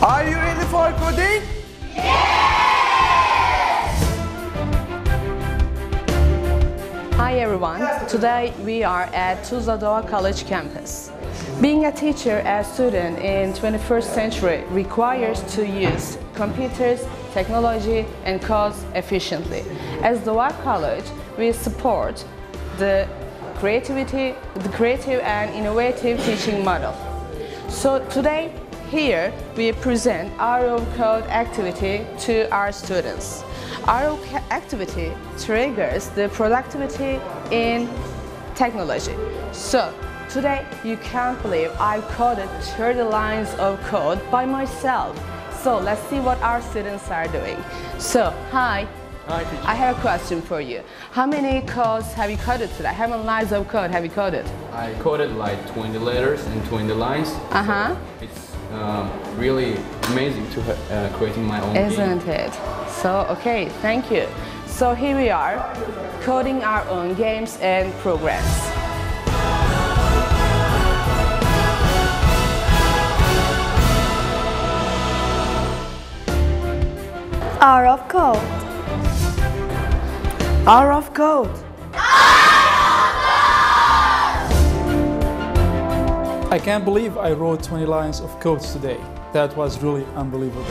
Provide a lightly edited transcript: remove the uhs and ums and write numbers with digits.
Are you ready for coding? Hi everyone, today we are at Tuzla Doğa Koleji campus. Being a teacher and student in 21st century requires to use computers, technology and code efficiently. As Doğa College, we support the creative and innovative teaching model. So today, here we present our code activity to our students. Our activity triggers the productivity in technology. So today you can't believe I coded 30 lines of code by myself. So let's see what our students are doing. So hi. Hi, teacher. I have a question for you. How many codes have you coded today? How many lines of code have you coded? I coded like 20 letters and 20 lines. Uh-huh. It's really amazing to creating my own Isn't game. it? So, okay, thank you. So here we are, coding our own games and programs. Hour of code. Hour of code. I can't believe I wrote 20 lines of code today. That was really unbelievable.